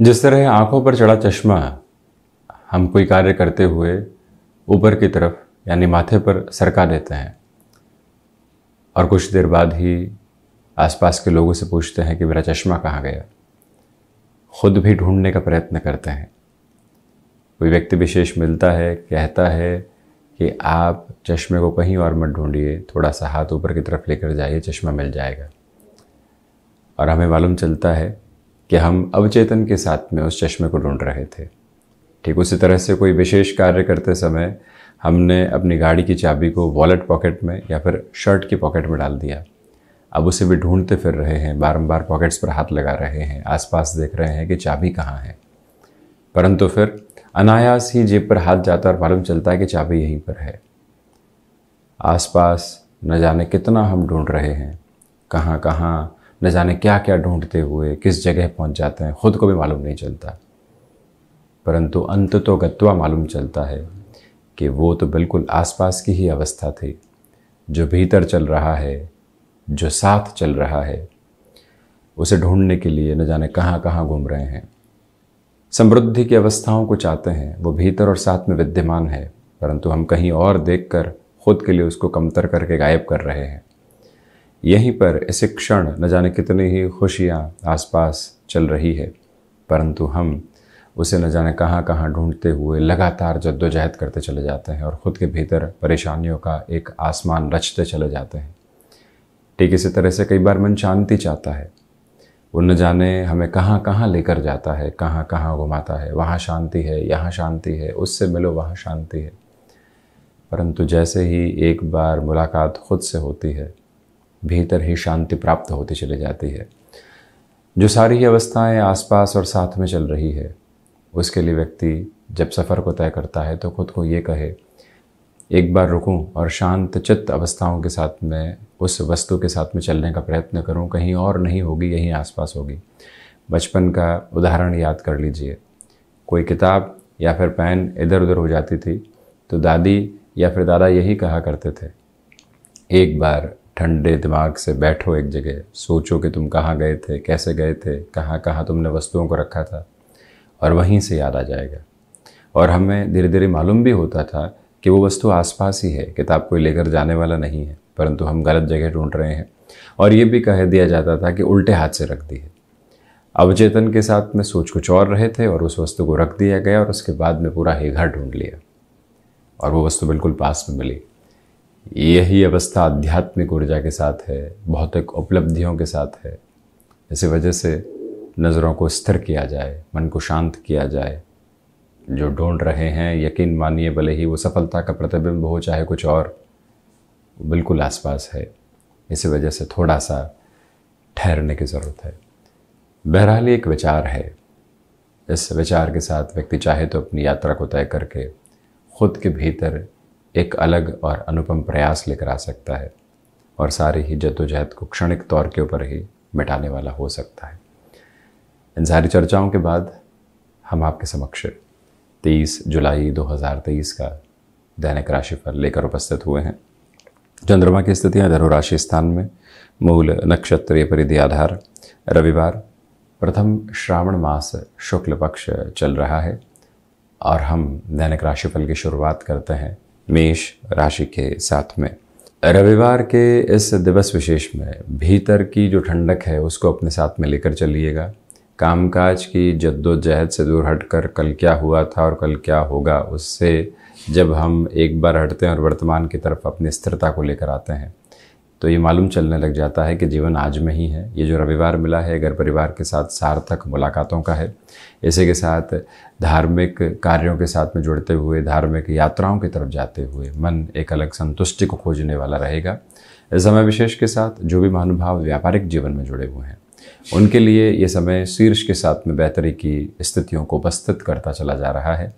जिस तरह आंखों पर चढ़ा चश्मा हम कोई कार्य करते हुए ऊपर की तरफ यानी माथे पर सरका देते हैं और कुछ देर बाद ही आसपास के लोगों से पूछते हैं कि मेरा चश्मा कहाँ गया, खुद भी ढूंढने का प्रयत्न करते हैं। कोई व्यक्ति विशेष मिलता है, कहता है कि आप चश्मे को कहीं और मत ढूंढिए, थोड़ा सा हाथ ऊपर की तरफ लेकर जाइए, चश्मा मिल जाएगा। और हमें मालूम चलता है कि हम अवचेतन के साथ में उस चश्मे को ढूंढ रहे थे। ठीक उसी तरह से कोई विशेष कार्य करते समय हमने अपनी गाड़ी की चाबी को वॉलेट पॉकेट में या फिर शर्ट की पॉकेट में डाल दिया। अब उसे भी ढूंढते फिर रहे हैं, बारंबार पॉकेट्स पर हाथ लगा रहे हैं, आसपास देख रहे हैं कि चाबी कहाँ है, परंतु फिर अनायास ही जेब पर हाथ जाता और मालूम चलता है कि चाबी यहीं पर है। आसपास न जाने कितना हम ढूंढ रहे हैं, कहाँ कहाँ न जाने क्या क्या ढूंढते हुए किस जगह पहुंच जाते हैं, खुद को भी मालूम नहीं चलता। परंतु अंततो गत्वा मालूम चलता है कि वो तो बिल्कुल आसपास की ही अवस्था थी। जो भीतर चल रहा है, जो साथ चल रहा है, उसे ढूंढने के लिए न जाने कहाँ कहाँ घूम रहे हैं। समृद्धि की अवस्थाओं को चाहते हैं, वो भीतर और साथ में विद्यमान है, परंतु हम कहीं और देखकर खुद के लिए उसको कमतर करके गायब कर रहे हैं। यहीं पर इस क्षण न जाने कितनी ही खुशियाँ आसपास चल रही है, परंतु हम उसे न जाने कहाँ कहाँ ढूंढते हुए लगातार जद्दोजहद करते चले जाते हैं और ख़ुद के भीतर परेशानियों का एक आसमान रचते चले जाते हैं। ठीक इसी तरह से कई बार मन शांति चाहता है, वो न जाने हमें कहाँ कहाँ लेकर जाता है, कहाँ कहाँ घुमाता है। वहाँ शांति है, यहाँ शांति है, उससे मिलो वहाँ शांति है। परंतु जैसे ही एक बार मुलाकात खुद से होती है, भीतर ही शांति प्राप्त होती चली जाती है। जो सारी अवस्थाएं आसपास और साथ में चल रही है, उसके लिए व्यक्ति जब सफ़र को तय करता है तो खुद को ये कहे, एक बार रुकूं और शांत चित्त अवस्थाओं के साथ में उस वस्तु के साथ में चलने का प्रयत्न करूं, कहीं और नहीं होगी, यहीं आसपास होगी। बचपन का उदाहरण याद कर लीजिए। कोई किताब या फिर पेन इधर उधर हो जाती थी तो दादी या फिर दादा यही कहा करते थे, एक बार ठंडे दिमाग से बैठो एक जगह, सोचो कि तुम कहाँ गए थे, कैसे गए थे, कहाँ कहाँ तुमने वस्तुओं को रखा था, और वहीं से याद आ जाएगा। और हमें धीरे धीरे मालूम भी होता था कि वो वस्तु आसपास ही है, किताब कोई लेकर जाने वाला नहीं है, परंतु हम गलत जगह ढूंढ रहे हैं। और ये भी कह दिया जाता था कि उल्टे हाथ से रख दी है। अवचेतन के साथ में सोच कुछ और रहे थे और उस वस्तु को रख दिया गया और उसके बाद में पूरा ही घर ढूंढ लिया और वो वस्तु बिल्कुल पास में मिली। यही अवस्था आध्यात्मिक ऊर्जा के साथ है, भौतिक उपलब्धियों के साथ है। इसी वजह से नज़रों को स्थिर किया जाए, मन को शांत किया जाए। जो ढूंढ रहे हैं, यकीन मानिए, भले ही वो सफलता का प्रतिबिंब हो चाहे कुछ और, बिल्कुल आसपास है। इसी वजह से थोड़ा सा ठहरने की ज़रूरत है। बहरहाल एक विचार है, इस विचार के साथ व्यक्ति चाहे तो अपनी यात्रा को तय करके खुद के भीतर एक अलग और अनुपम प्रयास लेकर आ सकता है और सारी ही जद्दोजहद को क्षणिक तौर के ऊपर ही मिटाने वाला हो सकता है। इन सारी चर्चाओं के बाद हम आपके समक्ष 23 जुलाई 2023 का दैनिक राशिफल लेकर उपस्थित हुए हैं। चंद्रमा की स्थितियाँ धनु राशि स्थान में, मूल नक्षत्रीय परिधि आधार, रविवार, प्रथम श्रावण मास शुक्ल पक्ष चल रहा है और हम दैनिक राशिफल की शुरुआत करते हैं मेष राशि के साथ में। रविवार के इस दिवस विशेष में भीतर की जो ठंडक है उसको अपने साथ में लेकर चलिएगा। कामकाज की जद्दोजहद से दूर हटकर कल क्या हुआ था और कल क्या होगा, उससे जब हम एक बार हटते हैं और वर्तमान की तरफ अपनी स्थिरता को लेकर आते हैं तो ये मालूम चलने लग जाता है कि जीवन आज में ही है। ये जो रविवार मिला है घर परिवार के साथ सार्थक मुलाकातों का है। इसी के साथ धार्मिक कार्यों के साथ में जुड़ते हुए, धार्मिक यात्राओं की तरफ जाते हुए मन एक अलग संतुष्टि को खोजने वाला रहेगा। इस समय विशेष के साथ जो भी महानुभाव व्यापारिक जीवन में जुड़े हुए हैं उनके लिए ये समय शीर्ष के साथ में बेहतरी की स्थितियों को उपस्थित करता चला जा रहा है।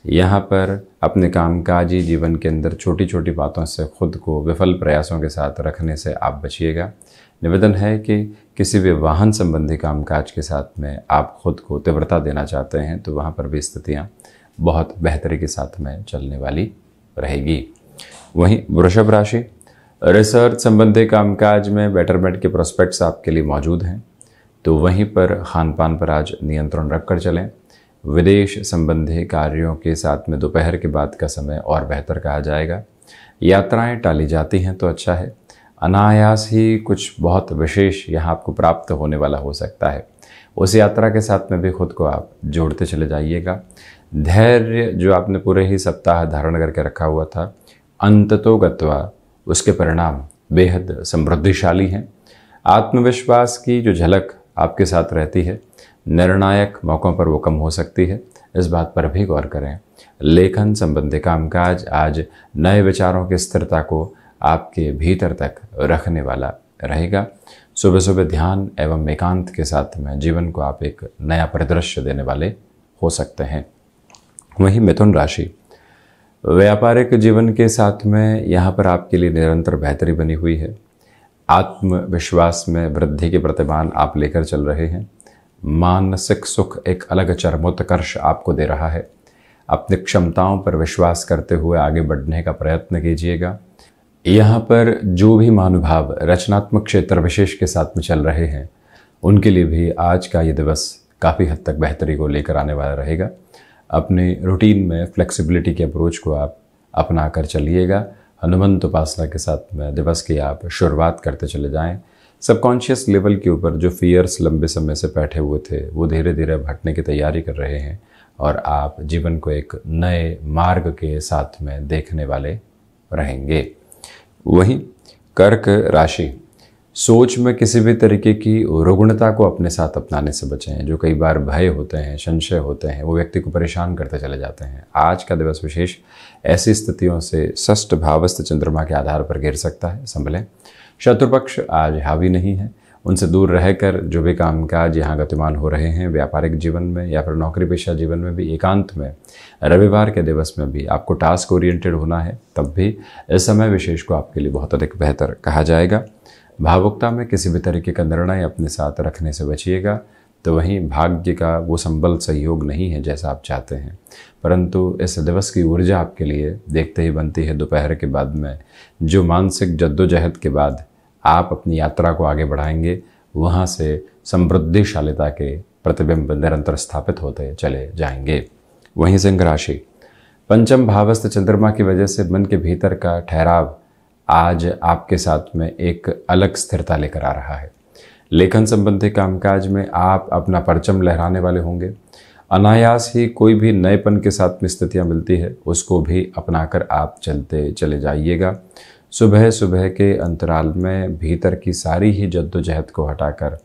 यहाँ पर अपने कामकाजी जीवन के अंदर छोटी छोटी बातों से खुद को विफल प्रयासों के साथ रखने से आप बचिएगा। निवेदन है कि किसी भी वाहन संबंधी कामकाज के साथ में आप खुद को तीव्रता देना चाहते हैं तो वहाँ पर भी स्थितियाँ बहुत बेहतरी के साथ में चलने वाली रहेगी। वहीं वृषभ राशि, रिसर्च संबंधी कामकाज में बेटरमेंट के प्रोस्पेक्ट्स आपके लिए मौजूद हैं। तो वहीं पर खान पान पर आज नियंत्रण रखकर चलें। विदेश संबंधी कार्यों के साथ में दोपहर के बाद का समय और बेहतर कहा जाएगा। यात्राएं टाली जाती हैं तो अच्छा है। अनायास ही कुछ बहुत विशेष यहाँ आपको प्राप्त होने वाला हो सकता है। उस यात्रा के साथ में भी खुद को आप जोड़ते चले जाइएगा। धैर्य जो आपने पूरे ही सप्ताह धारण करके रखा हुआ था, अंततोगत्वा उसके परिणाम बेहद समृद्धिशाली हैं। आत्मविश्वास की जो झलक आपके साथ रहती है, निर्णायक मौक़ों पर वो कम हो सकती है, इस बात पर भी गौर करें। लेखन संबंधी कामकाज आज नए विचारों की स्थिरता को आपके भीतर तक रखने वाला रहेगा। सुबह सुबह ध्यान एवं एकांत के साथ में जीवन को आप एक नया परिदृश्य देने वाले हो सकते हैं। वहीं मिथुन राशि, व्यापारिक जीवन के साथ में यहाँ पर आपके लिए निरंतर बेहतरी बनी हुई है। आत्मविश्वास में वृद्धि के प्रतिमान आप लेकर चल रहे हैं। मानसिक सुख एक अलग चरमोत्कर्ष आपको दे रहा है। अपनी क्षमताओं पर विश्वास करते हुए आगे बढ़ने का प्रयत्न कीजिएगा। यहाँ पर जो भी महानुभाव रचनात्मक क्षेत्र विशेष के साथ में चल रहे हैं, उनके लिए भी आज का ये दिवस काफ़ी हद तक बेहतरी को लेकर आने वाला रहेगा। अपने रूटीन में फ्लेक्सिबिलिटी के अप्रोच को आप अपना कर चलिएगा। हनुमंत उपासना के साथ में दिवस की आप शुरुआत करते चले जाएं। सबकॉन्शियस लेवल के ऊपर जो फियर्स लंबे समय से बैठे हुए थे, वो धीरे धीरे हटने की तैयारी कर रहे हैं और आप जीवन को एक नए मार्ग के साथ में देखने वाले रहेंगे। वहीं कर्क राशि, सोच में किसी भी तरीके की रुग्णता को अपने साथ अपनाने से बचें। जो कई बार भय होते हैं, संशय होते हैं, वो व्यक्ति को परेशान करते चले जाते हैं। आज का दिवस विशेष ऐसी स्थितियों से षष्ठ भावस्थ चंद्रमा के आधार पर गिर सकता है, संभलें। शत्रुपक्ष आज हावी नहीं है, उनसे दूर रहकर जो भी कामकाज यहाँ गतिमान हो रहे हैं व्यापारिक जीवन में या फिर नौकरी पेशा जीवन में भी, एकांत में रविवार के दिवस में भी आपको टास्क ओरिएंटेड होना है, तब भी इस समय विशेष को आपके लिए बहुत अधिक बेहतर कहा जाएगा। भावुकता में किसी भी तरीके का निर्णय अपने साथ रखने से बचिएगा। तो वहीं भाग्य का वो संबल सहयोग नहीं है जैसा आप चाहते हैं, परंतु इस दिवस की ऊर्जा आपके लिए देखते ही बनती है दोपहर के बाद में। जो मानसिक जद्दोजहद के बाद आप अपनी यात्रा को आगे बढ़ाएंगे, वहाँ से समृद्धिशालिता के प्रतिबिंब निरंतर स्थापित होते चले जाएंगे। वहीं सिंह राशि, पंचम भावस्थ चंद्रमा की वजह से मन के भीतर का ठहराव आज आपके साथ में एक अलग स्थिरता लेकर आ रहा है। लेखन संबंधी कामकाज में आप अपना परचम लहराने वाले होंगे। अनायास ही कोई भी नएपन के साथ में स्थितियाँ मिलती है, उसको भी अपनाकर आप चलते चले जाइएगा। सुबह सुबह के अंतराल में भीतर की सारी ही जद्दोजहद को हटाकर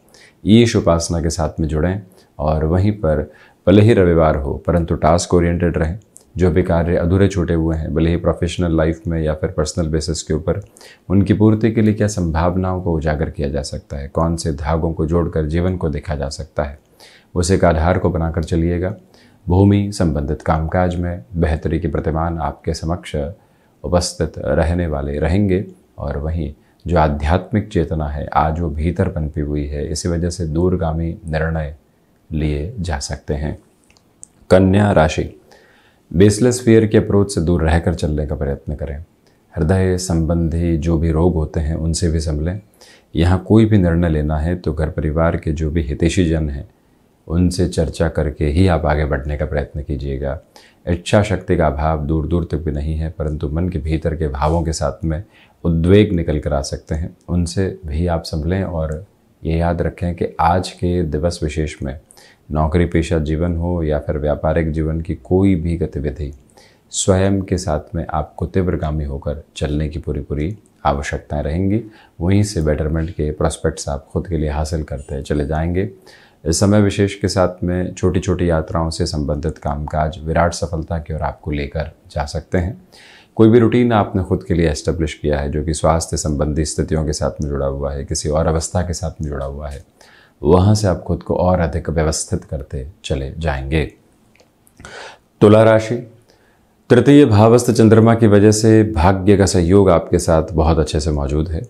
ईश उपासना के साथ में जुड़ें और वहीं पर भले ही रविवार हो परंतु टास्क ओरिएंटेड रहें। जो भी कार्य अधूरे छूटे हुए हैं, भले ही प्रोफेशनल लाइफ में या फिर पर्सनल बेसिस के ऊपर, उनकी पूर्ति के लिए क्या संभावनाओं को उजागर किया जा सकता है, कौन से धागों को जोड़कर जीवन को देखा जा सकता है, उस एक आधार को बनाकर चलिएगा। भूमि संबंधित कामकाज में बेहतरी के प्रतिमान आपके समक्ष उपस्थित रहने वाले रहेंगे और वहीं जो आध्यात्मिक चेतना है आज वो भीतर पनपी हुई है, इसी वजह से दूरगामी निर्णय लिए जा सकते हैं। कन्या राशि, बेसलेस फियर के अप्रोच से दूर रहकर चलने का प्रयत्न करें। हृदय संबंधी जो भी रोग होते हैं उनसे भी संभलें। यहाँ कोई भी निर्णय लेना है तो घर परिवार के जो भी हितैषी जन हैं उनसे चर्चा करके ही आप आगे बढ़ने का प्रयत्न कीजिएगा। इच्छा शक्ति का अभाव दूर दूर तक भी नहीं है, परंतु मन के भीतर के भावों के साथ में उद्वेग निकल कर आ सकते हैं, उनसे भी आप संभलें। और ये याद रखें कि आज के दिवस विशेष में नौकरी पेशा जीवन हो या फिर व्यापारिक जीवन की कोई भी गतिविधि, स्वयं के साथ में आपको तीव्रगामी होकर चलने की पूरी आवश्यकताएं रहेंगी। वहीं से बेटरमेंट के प्रोस्पेक्ट्स आप खुद के लिए हासिल करते चले जाएंगे। इस समय विशेष के साथ में छोटी छोटी यात्राओं से संबंधित कामकाज विराट सफलता की ओर आपको लेकर जा सकते हैं। कोई भी रूटीन आपने खुद के लिए एस्टेब्लिश किया है जो कि स्वास्थ्य संबंधी स्थितियों के साथ में जुड़ा हुआ है, किसी और अवस्था के साथ में जुड़ा हुआ है, वहाँ से आप खुद को और अधिक व्यवस्थित करते चले जाएंगे। तुला राशि, तृतीय भावस्थ चंद्रमा की वजह से भाग्य का सहयोग आपके साथ बहुत अच्छे से मौजूद है।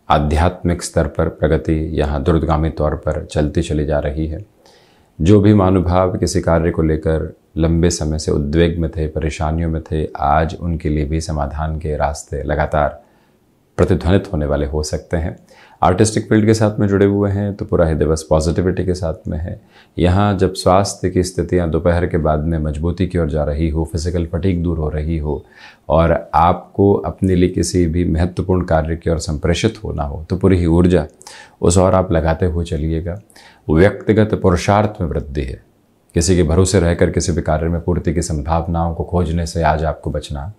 आध्यात्मिक स्तर पर प्रगति यहाँ द्रुतगामी तौर पर चलती चली जा रही है। जो भी महानुभाव किसी कार्य को लेकर लंबे समय से उद्वेग में थे, परेशानियों में थे, आज उनके लिए भी समाधान के रास्ते लगातार प्रतिध्वनित होने वाले हो सकते हैं। आर्टिस्टिक फील्ड के साथ में जुड़े हुए हैं तो पूरा ही दिवस पॉजिटिविटी के साथ में है। यहाँ जब स्वास्थ्य की स्थितियाँ दोपहर के बाद में मजबूती की ओर जा रही हो, फिजिकल फटीग दूर हो रही हो और आपको अपने लिए किसी भी महत्वपूर्ण कार्य की ओर संप्रेषित होना हो तो पूरी ही ऊर्जा उस ओर आप लगाते हुए चलिएगा। व्यक्तिगत पुरुषार्थ में वृद्धि है। किसी के भरोसे रहकर किसी भी कार्य में पूर्ति की संभावनाओं को खोजने से आज आपको बचना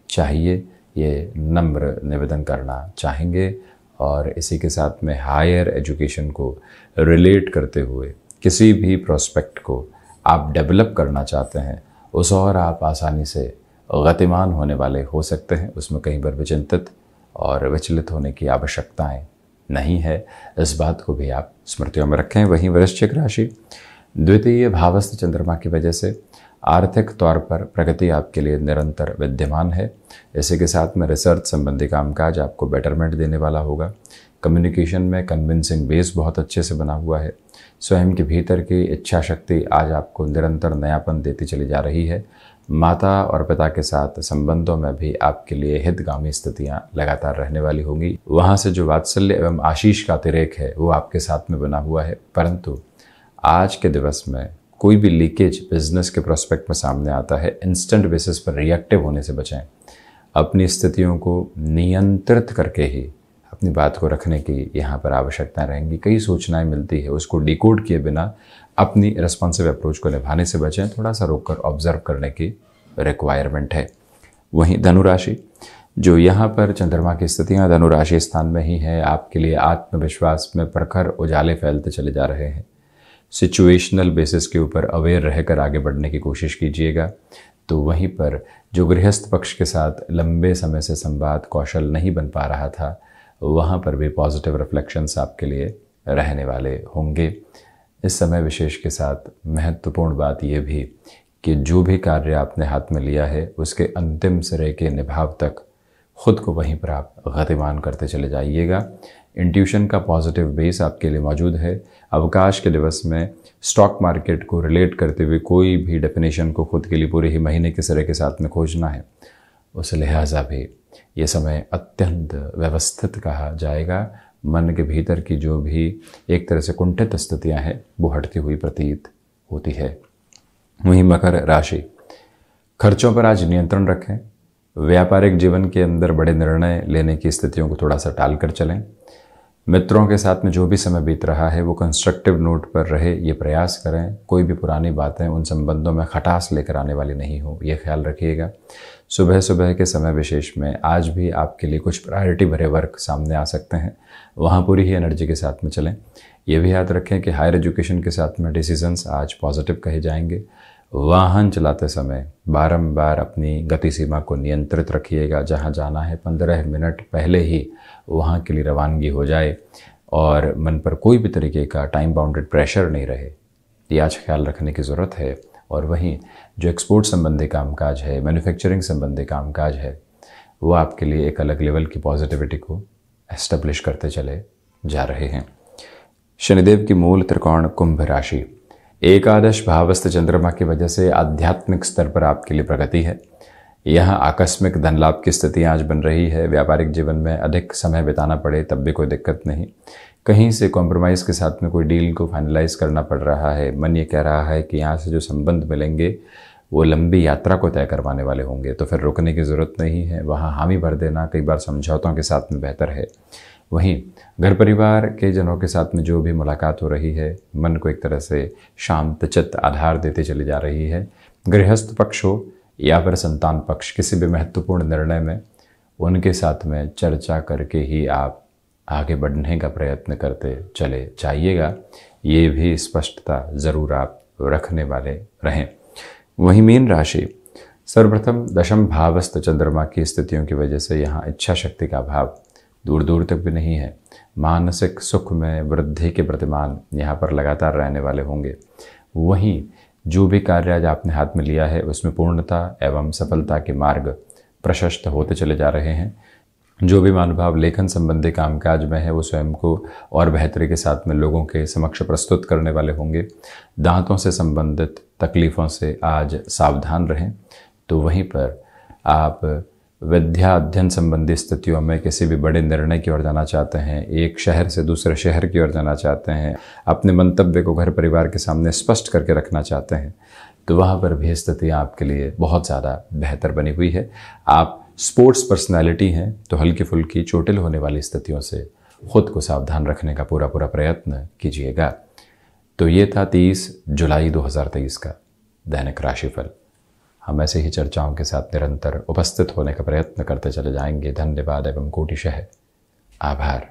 चाहिए, ये नम्र निवेदन करना चाहेंगे। और इसी के साथ में हायर एजुकेशन को रिलेट करते हुए किसी भी प्रोस्पेक्ट को आप डेवलप करना चाहते हैं उस और आप आसानी से गतिमान होने वाले हो सकते हैं। उसमें कहीं पर विचिंतित और विचलित होने की आवश्यकताएं नहीं है, इस बात को भी आप स्मृतियों में रखें। वहीं वृश्चिक राशि, द्वितीय भावस्थ चंद्रमा की वजह से आर्थिक तौर पर प्रगति आपके लिए निरंतर विद्यमान है। इसी के साथ में रिसर्च संबंधी कामकाज आपको बेटरमेंट देने वाला होगा। कम्युनिकेशन में कन्विंसिंग बेस बहुत अच्छे से बना हुआ है। स्वयं के भीतर की इच्छा शक्ति आज आपको निरंतर नयापन देती चली जा रही है। माता और पिता के साथ संबंधों में भी आपके लिए हितगामी स्थितियां लगातार रहने वाली होंगी। वहाँ से जो वात्सल्य एवं आशीष का अतिरेक है वो आपके साथ में बना हुआ है। परंतु आज के दिवस में कोई भी लीकेज बिजनेस के प्रोस्पेक्ट में सामने आता है, इंस्टेंट बेसिस पर रिएक्टिव होने से बचें। अपनी स्थितियों को नियंत्रित करके ही अपनी बात को रखने की यहाँ पर आवश्यकता रहेंगी। कई सूचनाएं मिलती है, उसको डिकोड किए बिना अपनी रिस्पॉन्सिव अप्रोच को निभाने से बचें। थोड़ा सा रोककर ऑब्जर्व करने की रिक्वायरमेंट है। वहीं धनुराशि, जो यहाँ पर चंद्रमा की स्थितियाँ धनुराशि स्थान में ही है, आपके लिए आत्मविश्वास में प्रखर उजाले फैलते चले जा रहे हैं। सिचुएशनल बेसिस के ऊपर अवेयर रहकर आगे बढ़ने की कोशिश कीजिएगा। तो वहीं पर जो गृहस्थ पक्ष के साथ लंबे समय से संवाद कौशल नहीं बन पा रहा था, वहाँ पर भी पॉजिटिव रिफ्लेक्शंस आपके लिए रहने वाले होंगे। इस समय विशेष के साथ महत्वपूर्ण बात यह भी कि जो भी कार्य आपने हाथ में लिया है उसके अंतिम सिरे के निभाव तक खुद को वहीं पर आप गतिमान करते चले जाइएगा। इंट्यूशन का पॉजिटिव बेस आपके लिए मौजूद है। अवकाश के दिवस में स्टॉक मार्केट को रिलेट करते हुए कोई भी डेफिनेशन को खुद के लिए पूरे ही महीने के सिरे के साथ में खोजना है, उस लिहाजा भी ये समय अत्यंत व्यवस्थित कहा जाएगा। मन के भीतर की जो भी एक तरह से कुंठित स्थितियाँ हैं वो हटती हुई प्रतीत होती है। वहीं मकर राशि, खर्चों पर आज नियंत्रण रखें। व्यापारिक जीवन के अंदर बड़े निर्णय लेने की स्थितियों को थोड़ा सा टाल कर चलें। मित्रों के साथ में जो भी समय बीत रहा है वो कंस्ट्रक्टिव नोट पर रहे, ये प्रयास करें। कोई भी पुरानी बातें उन संबंधों में खटास लेकर आने वाली नहीं हो, ये ख्याल रखिएगा। सुबह सुबह के समय विशेष में आज भी आपके लिए कुछ प्रायोरिटी भरे वर्क सामने आ सकते हैं, वहाँ पूरी ही एनर्जी के साथ में चलें। ये भी याद रखें कि हायर एजुकेशन के साथ में डिसीजंस आज पॉजिटिव कहे जाएंगे। वाहन चलाते समय बारंबार अपनी गति सीमा को नियंत्रित रखिएगा। जहाँ जाना है 15 मिनट पहले ही वहाँ के लिए रवानगी हो जाए और मन पर कोई भी तरीके का टाइम बाउंडेड प्रेशर नहीं रहे, ये आज ख्याल रखने की ज़रूरत है। और वहीं जो एक्सपोर्ट संबंधी कामकाज है, मैन्युफैक्चरिंग संबंधी कामकाज है, वो आपके लिए एक अलग लेवल की पॉजिटिविटी को एस्टेब्लिश करते चले जा रहे हैं। शनिदेव की मूल त्रिकोण कुंभ राशि, एकादश भावस्थ चंद्रमा की वजह से आध्यात्मिक स्तर पर आपके लिए प्रगति है। यहाँ आकस्मिक धन लाभ की स्थिति आज बन रही है। व्यापारिक जीवन में अधिक समय बिताना पड़े तब भी कोई दिक्कत नहीं। कहीं से कॉम्प्रोमाइज़ के साथ में कोई डील को फाइनलाइज करना पड़ रहा है। मन ये कह रहा है कि यहाँ से जो संबंध मिलेंगे वो लंबी यात्रा को तय करवाने वाले होंगे, तो फिर रुकने की ज़रूरत नहीं है। वहाँ हामी भर देना कई बार समझौतों के साथ में बेहतर है। वहीं घर परिवार के जनों के साथ में जो भी मुलाकात हो रही है, मन को एक तरह से शांत चित्त आधार देते चली जा रही है। गृहस्थ पक्ष हो या फिर संतान पक्ष, किसी भी महत्वपूर्ण निर्णय में उनके साथ में चर्चा करके ही आप आगे बढ़ने का प्रयत्न करते चले जाइएगा। ये भी स्पष्टता ज़रूर आप रखने वाले रहें। वहीं मीन राशि, सर्वप्रथम दशम भावस्थ चंद्रमा की स्थितियों की वजह से यहाँ इच्छा शक्ति का अभाव दूर दूर तक भी नहीं है। मानसिक सुख में वृद्धि के प्रतिमान यहाँ पर लगातार रहने वाले होंगे। वहीं जो भी कार्य आज आपने हाथ में लिया है उसमें पूर्णता एवं सफलता के मार्ग प्रशस्त होते चले जा रहे हैं। जो भी महानुभाव लेखन संबंधी कामकाज में है वो स्वयं को और बेहतरी के साथ में लोगों के समक्ष प्रस्तुत करने वाले होंगे। दांतों से संबंधित तकलीफ़ों से आज सावधान रहें। तो वहीं पर आप विद्या अध्ययन संबंधी स्थितियों में किसी भी बड़े निर्णय की ओर जाना चाहते हैं, एक शहर से दूसरे शहर की ओर जाना चाहते हैं, अपने मंतव्य को घर परिवार के सामने स्पष्ट करके रखना चाहते हैं, तो वहाँ पर भी स्थितियाँ आपके लिए बहुत ज़्यादा बेहतर बनी हुई है। आप स्पोर्ट्स पर्सनैलिटी हैं तो हल्की फुल्की चोटिल होने वाली स्थितियों से खुद को सावधान रखने का पूरा प्रयत्न कीजिएगा। तो ये था 30 जुलाई 2023 का दैनिक राशिफल। हम ऐसे ही चर्चाओं के साथ निरंतर उपस्थित होने का प्रयत्न करते चले जाएंगे। धन्यवाद एवं कोटिशः आभार।